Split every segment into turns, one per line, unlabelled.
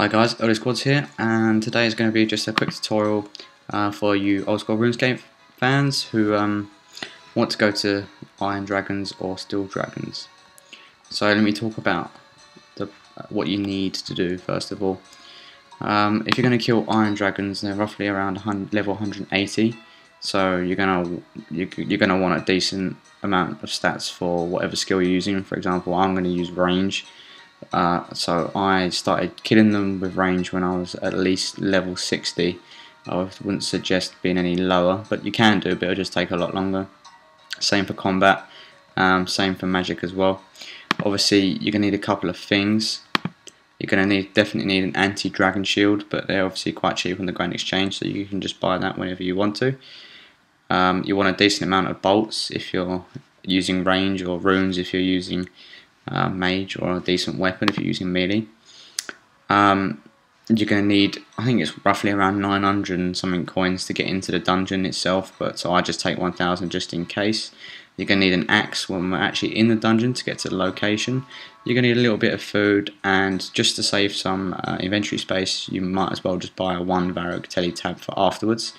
Hi guys, Early Squads here, and today is going to be just a quick tutorial for you old school Runescape fans who want to go to Iron Dragons or Steel Dragons. So let me talk about what you need to do first of all. If you're going to kill Iron Dragons, they're roughly around level 180, so you're gonna want a decent amount of stats for whatever skill you're using. For example, I'm going to use range. So I started killing them with range when I was at least level 60. I wouldn't suggest being any lower, but you can do, but it'll just take a lot longer. Same for combat, same for magic as well. Obviously you're going to need a couple of things. You're going to definitely need an anti-dragon shield, but they're obviously quite cheap on the Grand Exchange, so you can just buy that whenever you want to. You want a decent amount of bolts if you're using range, or runes if you're using mage, or a decent weapon if you're using melee. You're going to need, I think it's roughly around 900 and something coins to get into the dungeon itself, but so I just take 1000 just in case. You're going to need an axe when we're actually in the dungeon to get to the location. You're going to need a little bit of food, and just to save some inventory space, you might as well just buy a 1 Varrock Telly tab for afterwards.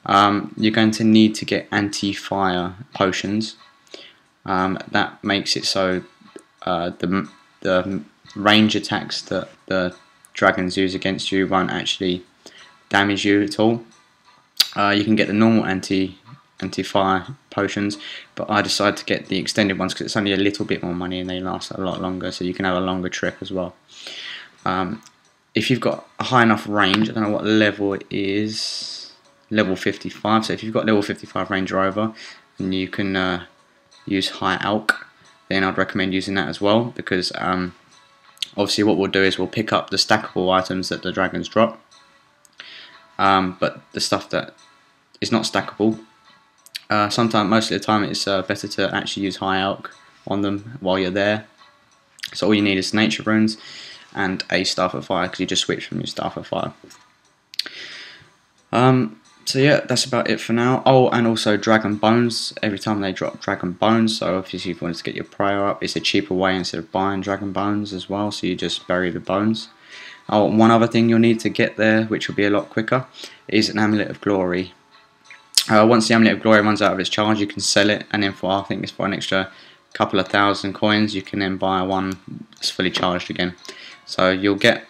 You're going to need to get anti-fire potions. That makes it so the range attacks that the dragons use against you won't actually damage you at all. You can get the normal anti-fire potions, but I decided to get the extended ones because it's only a little bit more money and they last a lot longer, so you can have a longer trip as well. If you've got a high enough range, I don't know what level it is, level 55, so if you've got level 55 range or over and you can use high alch, then I'd recommend using that as well, because obviously what we'll do is we'll pick up the stackable items that the dragons drop, but the stuff that is not stackable, sometimes, most of the time, it's better to actually use high alch on them while you're there. So all you need is nature runes and a staff of fire, because you just switch from your staff of fire. So yeah, that's about it for now. Oh, and also dragon bones. Every time they drop dragon bones, so obviously if you wanted to get your prayer up, it's a cheaper way instead of buying dragon bones as well, so you just bury the bones. Oh, one other thing you'll need to get there, which will be a lot quicker, is an Amulet of Glory. Once the Amulet of Glory runs out of its charge, you can sell it, and then I think it's for an extra couple of thousand coins, you can then buy one that's fully charged again. So you'll get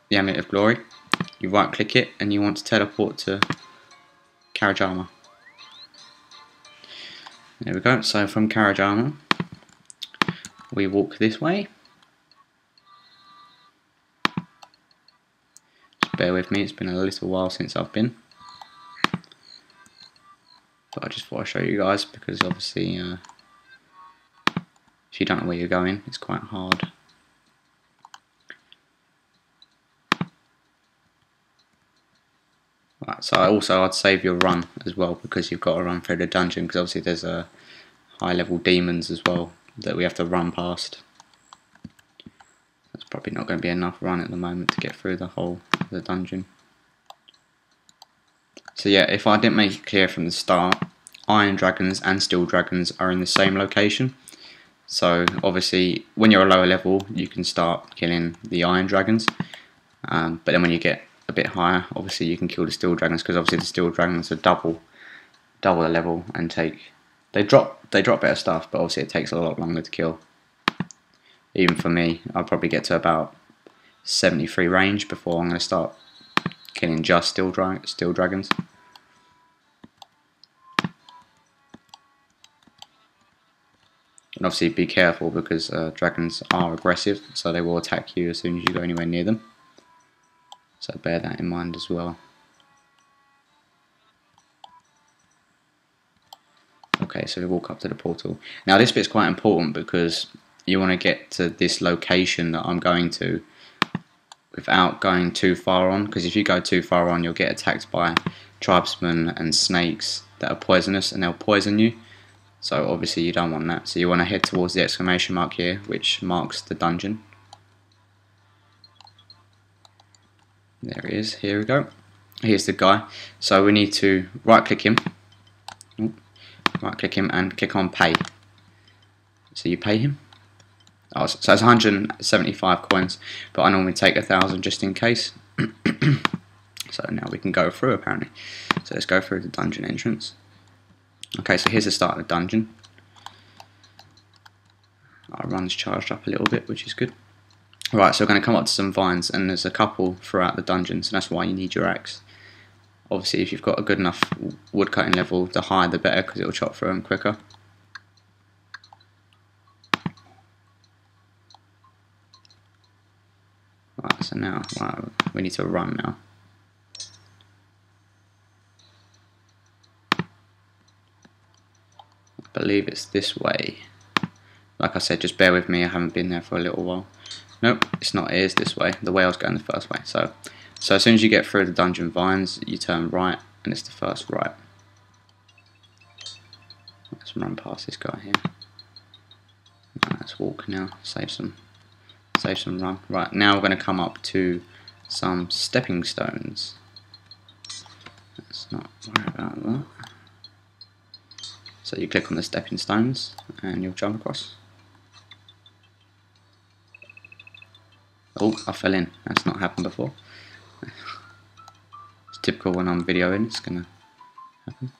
the Amulet of Glory, you right click it, and you want to teleport to Carriage Armor. There we go. So from Carriage Armor, we walk this way. Just bear with me, it's been a little while since I've been. But I just thought I'd show you guys, because obviously if you don't know where you're going, it's quite hard. Right, so I'd save your run as well, because you've got to run through the dungeon, because obviously there's high level demons as well that we have to run past. That's probably not going to be enough run at the moment to get through the whole of the dungeon. So yeah, if I didn't make it clear from the start, Iron Dragons and Steel Dragons are in the same location. So obviously when you're a lower level you can start killing the Iron Dragons, but then when you get a bit higher, obviously you can kill the Steel Dragons, because obviously the Steel Dragons are double the level and they drop better stuff, but obviously it takes a lot longer to kill. Even for me, I'll probably get to about 73 range before I'm going to start killing just Steel Dragons. And obviously be careful, because dragons are aggressive, so they will attack you as soon as you go anywhere near them. So bear that in mind as well. Okay, so we walk up to the portal. Now this bit's quite important, because you want to get to this location that I'm going to without going too far on, because if you go too far on you'll get attacked by tribesmen and snakes that are poisonous, and they'll poison you. So obviously you don't want that, so you want to head towards the exclamation mark here, which marks the dungeon. There he is, here we go. Here's the guy. So we need to right click him. Right click him and click on pay. So you pay him. Oh, so it's 175 coins, but I normally take 1,000 just in case. So now we can go through apparently. So let's go through the dungeon entrance. Okay, so here's the start of the dungeon. Our run's charged up a little bit, which is good. Right, so we're going to come up to some vines, and there's a couple throughout the dungeon, so that's why you need your axe. Obviously, if you've got a good enough wood cutting level, the higher the better, because it will chop through them quicker. Right, so now, right, we need to run now. I believe it's this way. Like I said, just bear with me, I haven't been there for a little while. Nope, it's not, it is this way. The way I was going the first way. So as soon as you get through the dungeon vines, you turn right, and it's the first right. Let's run past this guy here. Right, let's walk now, save some run. Right, now we're going to come up to some stepping stones. Let's not worry about that. So you click on the stepping stones, and you'll jump across. Oh, I fell in. That's not happened before. It's typical when I'm videoing, it's going to happen.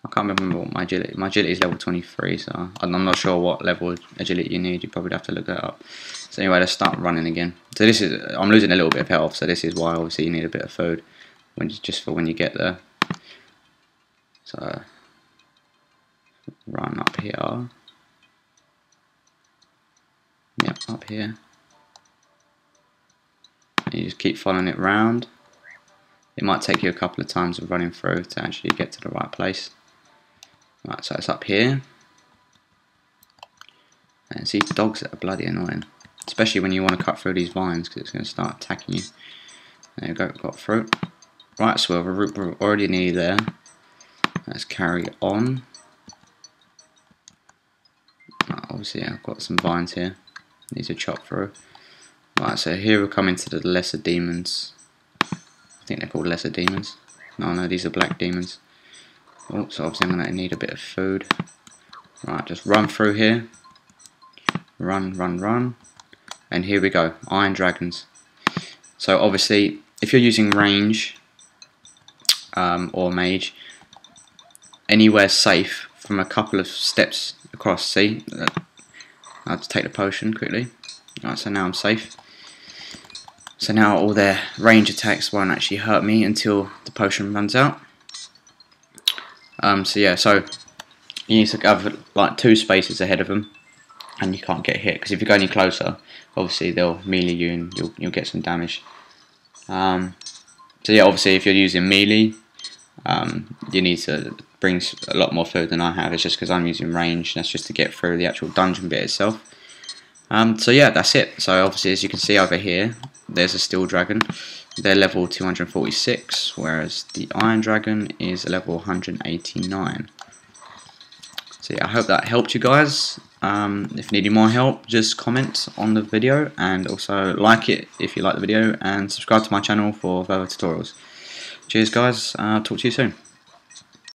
I can't remember what my agility is level 23, so I'm not sure what level agility you need. You probably have to look that up. So anyway, let's start running again. So this is, I'm losing a little bit of health, so this is why obviously you need a bit of food, just for when you get there. So run up here. Yep, up here. And you just keep following it round. It might take you a couple of times of running through to actually get to the right place. Right, so it's up here. And see, dogs that are bloody annoying. Especially when you want to cut through these vines, because it's going to start attacking you. There you go, got through. Right, so we're already nearly there. Let's carry on. Right, obviously I've got some vines here. Need to chop through. Right, so here we're coming to the lesser demons. I think they're called lesser demons. No, these are black demons. Oh, so obviously I'm going to need a bit of food. Right, just run through here. Run, run, run. And here we go, iron dragons. So obviously, if you're using range or mage, anywhere safe from a couple of steps across. See, I'll just take the potion quickly. Alright, so now I'm safe. So now all their range attacks won't actually hurt me until the potion runs out. So yeah, so you need to have like 2 spaces ahead of them, and you can't get hit, because if you go any closer, obviously they'll melee you and you'll get some damage. So yeah, obviously if you're using melee, you need to bring a lot more food than I have. It's just because I'm using range, and that's just to get through the actual dungeon bit itself. So yeah, that's it. So obviously, as you can see over here, there's a steel dragon. They're level 246, whereas the iron dragon is level 189. So yeah, I hope that helped you guys. If you need more help, just comment on the video, and also like it if you like the video, and subscribe to my channel for further tutorials. Cheers guys, talk to you soon.